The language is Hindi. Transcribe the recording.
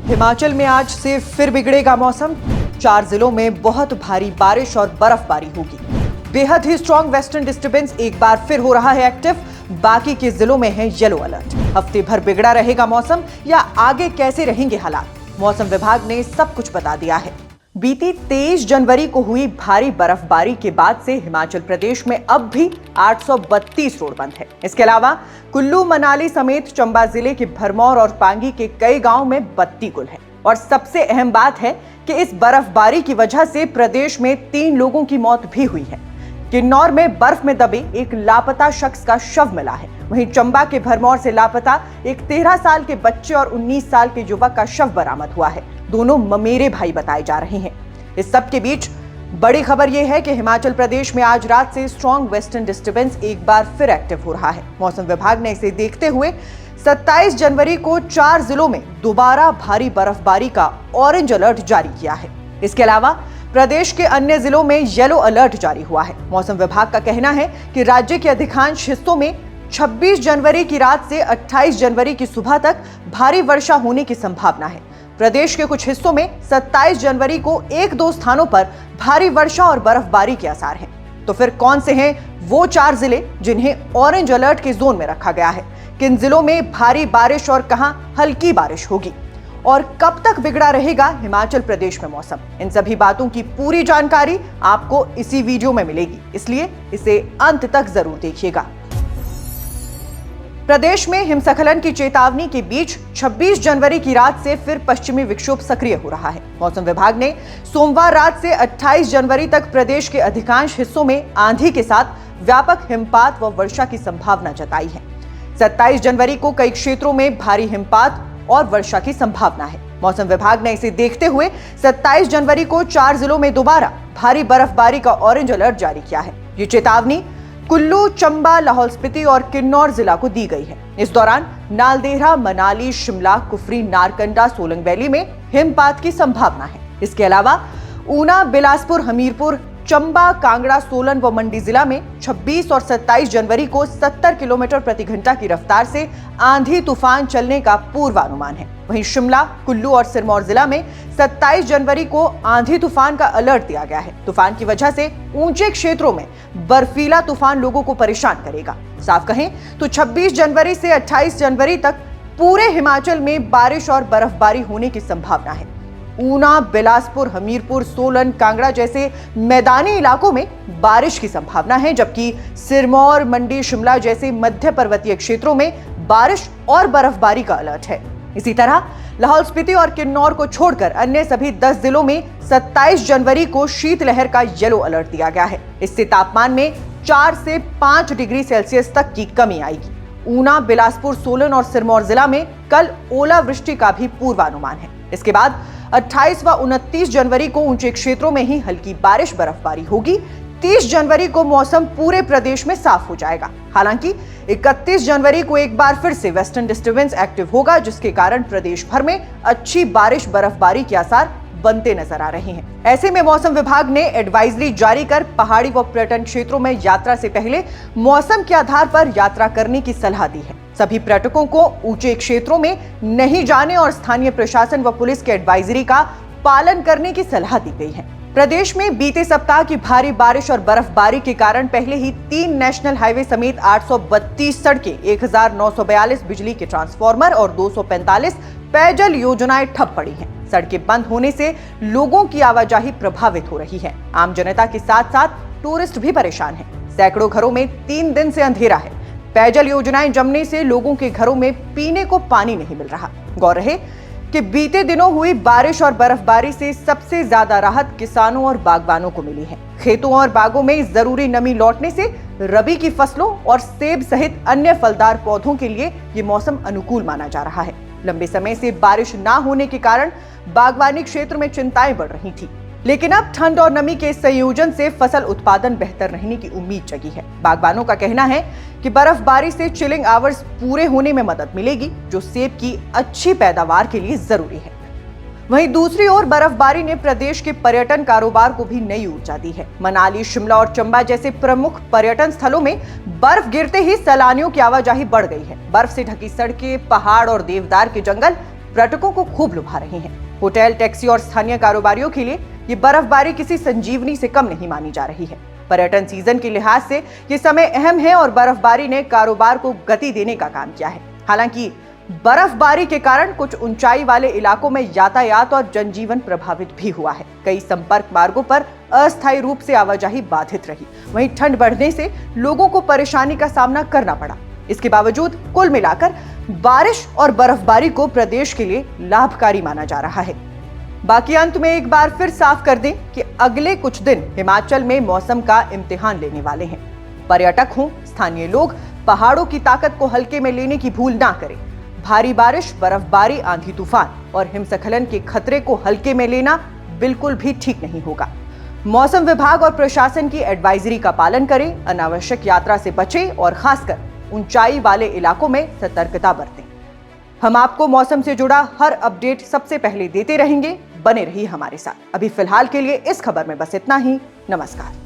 हिमाचल में आज से फिर बिगड़ेगा मौसम। 4 जिलों में बहुत भारी बारिश और बर्फबारी होगी। बेहद ही स्ट्रॉन्ग वेस्टर्न डिस्टर्बेंस एक बार फिर हो रहा है एक्टिव। बाकी के जिलों में है येलो अलर्ट। हफ्ते भर बिगड़ा रहेगा मौसम या आगे कैसे रहेंगे हालात, मौसम विभाग ने सब कुछ बता दिया है। बीती 23 जनवरी को हुई भारी बर्फबारी के बाद से हिमाचल प्रदेश में अब भी 832 रोड बंद है। इसके अलावा कुल्लू, मनाली समेत चंबा जिले के भरमौर और पांगी के कई गांव में बत्ती गुल है। और सबसे अहम बात है कि इस बर्फबारी की वजह से प्रदेश में 3 लोगों की मौत भी हुई है। किन्नौर में बर्फ में दबे एक लापता शख्स का शव मिला है। वहीं चंबा के भरमौर से लापता एक 13 साल के बच्चे और 19 साल के युवक का शव बरामद हुआ है। दोनों ममेरे भाई बताए जा रहे हैं। इस सब के बीच बड़ी खबर यह है कि हिमाचल प्रदेश में आज रात से स्ट्रॉन्ग वेस्टर्न डिस्टर्बेंस एक बार फिर एक्टिव हो रहा है। मौसम विभाग ने इसे देखते हुए 27 जनवरी को 4 जिलों में दोबारा भारी बर्फबारी का ऑरेंज अलर्ट जारी किया है। इसके अलावा प्रदेश के अन्य जिलों में येलो अलर्ट जारी हुआ है। मौसम विभाग का कहना है कि राज्य के अधिकांश हिस्सों में 26 जनवरी की रात से 28 जनवरी की सुबह तक भारी वर्षा होने की संभावना है। प्रदेश के कुछ हिस्सों में 27 जनवरी को 1-2 स्थानों पर भारी वर्षा और बर्फबारी के आसार हैं। तो फिर कौन से हैं वो 4 जिले जिन्हें ऑरेंज अलर्ट के जोन में रखा गया है? किन जिलों में भारी बारिश और कहां हल्की बारिश होगी? और कब तक बिगड़ा रहेगा हिमाचल प्रदेश में मौसम? इन सभी बातों की पूरी जानकारी आपको इसी वीडियो में मिलेगी, इसलिए इसे अंत तक जरूर देखिएगा। प्रदेश में हिमस्खलन की चेतावनी के बीच 26 जनवरी की रात से फिर पश्चिमी विक्षोभ सक्रिय हो रहा है। मौसम विभाग ने सोमवार रात से 28 जनवरी तक प्रदेश के अधिकांश हिस्सों में आंधी के साथ व्यापक हिमपात व वर्षा की संभावना जताई है। 27 जनवरी को कई क्षेत्रों में भारी हिमपात और वर्षा की संभावना है। मौसम विभाग ने इसे देखते हुए 27 जनवरी को 4 जिलों में दोबारा भारी बर्फबारी का ऑरेंज अलर्ट जारी किया है। ये चेतावनी कुल्लू, चंबा, लाहौल स्पीति और किन्नौर जिला को दी गई है। इस दौरान नालदेहरा, मनाली, शिमला, कुफरी, नारकंडा, सोलंग वैली में हिमपात की संभावना है। इसके अलावा ऊना, बिलासपुर, हमीरपुर, चंबा, कांगड़ा, सोलन व मंडी जिला में 26 और 27 जनवरी को 70 किलोमीटर प्रति घंटा की रफ्तार से आंधी तूफान चलने का पूर्वानुमान है। वहीं शिमला, कुल्लू और सिरमौर जिला में 27 जनवरी को आंधी तूफान का अलर्ट दिया गया है। तूफान की वजह से ऊंचे क्षेत्रों में बर्फीला तूफान लोगों को परेशान करेगा। साफ कहें तो 26 जनवरी से 28 जनवरी तक पूरे हिमाचल में बारिश और बर्फबारी होने की संभावना है। ऊना, बिलासपुर, हमीरपुर, सोलन, कांगड़ा जैसे मैदानी इलाकों में बारिश की संभावना है, जबकि सिरमौर, मंडी, शिमला जैसे मध्य पर्वतीय क्षेत्रों में बारिश और बर्फबारी का अलर्ट है। इसी तरह लाहौल स्पीति और किन्नौर को छोड़कर अन्य सभी 10 जिलों में 27 जनवरी को शीतलहर का येलो अलर्ट दिया गया है। इससे तापमान में 4 से 5 डिग्री सेल्सियस तक की कमी आएगी। ऊना, बिलासपुर, सोलन और सिरमौर जिला में कल ओलावृष्टि का भी पूर्वानुमान है। इसके बाद 28 व 29 जनवरी को ऊंचे क्षेत्रों में ही हल्की बारिश बर्फबारी होगी। 30 जनवरी को मौसम पूरे प्रदेश में साफ हो जाएगा। हालांकि 31 जनवरी को एक बार फिर से वेस्टर्न डिस्टर्बेंस एक्टिव होगा, जिसके कारण प्रदेश भर में अच्छी बारिश बर्फबारी के आसार बनते नजर आ रहे हैं। ऐसे में मौसम विभाग ने एडवाइजरी जारी कर पहाड़ी व पर्यटन क्षेत्रों में यात्रा से पहले मौसम के आधार पर यात्रा करने की सलाह दी है। सभी पर्यटकों को ऊंचे क्षेत्रों में नहीं जाने और स्थानीय प्रशासन व पुलिस के एडवाइजरी का पालन करने की सलाह दी गई है। प्रदेश में बीते सप्ताह की भारी बारिश और बर्फबारी के कारण पहले ही 3 नेशनल हाईवे समेत 832 सड़कें, 1942 बिजली के ट्रांसफार्मर और 245 पेयजल योजनाएं ठप पड़ी हैं। सड़कें बंद होने से लोगों की आवाजाही प्रभावित हो रही है। आम जनता के साथ साथ टूरिस्ट भी परेशान हैं। सैकड़ों घरों में 3 दिन से अंधेरा है। पेयजल योजनाएं जमने से लोगों के घरों में पीने को पानी नहीं मिल रहा। गौर रहे कि बीते दिनों हुई बारिश और बर्फबारी से सबसे ज्यादा राहत किसानों और बागबानों को मिली है। खेतों और बागों में जरूरी नमी लौटने से रबी की फसलों और सेब सहित अन्य फलदार पौधों के लिए ये मौसम अनुकूल माना जा रहा है। लंबे समय से बारिश न होने के कारण बागवानी क्षेत्र में चिंताएं बढ़ रही थी, लेकिन अब ठंड और नमी के संयोजन से फसल उत्पादन बेहतर रहने की उम्मीद जगी है। बागबानों का कहना है कि बर्फबारी से चिलिंग आवर्स पूरे होने में मदद मिलेगी, जो सेब की अच्छी पैदावार के लिए जरूरी है। वहीं दूसरी ओर बर्फबारी ने प्रदेश के पर्यटन कारोबार को भी नई ऊर्जा दी है। मनाली, शिमला और चंबा जैसे प्रमुख पर्यटन स्थलों में बर्फ गिरते ही सैलानियों की आवाजाही बढ़ गई है। बर्फ से ढकी सड़कें, पहाड़ और देवदार के जंगल पर्यटकों को खूब लुभा रही हैं। होटल, टैक्सी और स्थानीय कारोबारियों के लिए ये बर्फबारी किसी संजीवनी से कम नहीं मानी जा रही है। पर्यटन सीजन के लिहाज से ये समय अहम है और बर्फबारी ने कारोबार को गति देने का काम किया है। हालांकि बर्फबारी के कारण कुछ ऊंचाई वाले इलाकों में यातायात और जनजीवन प्रभावित भी हुआ है। कई संपर्क मार्गों पर अस्थायी रूप से आवाजाही बाधित रही। वहीं ठंड बढ़ने से लोगों को परेशानी का सामना करना पड़ा। इसके बावजूद कुल मिलाकर बारिश और बर्फबारी को प्रदेश के लिए लाभकारी माना जा रहा है। बाकी अंत में एक बार फिर साफ कर दें कि अगले कुछ दिन हिमाचल में मौसम का इम्तिहान लेने वाले हैं। पर्यटक हों, स्थानीय लोग पहाड़ों की ताकत को हल्के में लेने की भूल ना करें। भारी बारिश, बर्फबारी, आंधी तूफान और हिमस्खलन के खतरे को हल्के में लेना बिल्कुल भी ठीक नहीं होगा। मौसम विभाग और प्रशासन की एडवाइजरी का पालन करें, अनावश्यक यात्रा से बचें और खासकर ऊंचाई वाले इलाकों में सतर्कता बरतें। हम आपको मौसम से जुड़ा हर अपडेट सबसे पहले देते रहेंगे। बने रहिए हमारे साथ। अभी फिलहाल के लिए इस खबर में बस इतना ही। नमस्कार।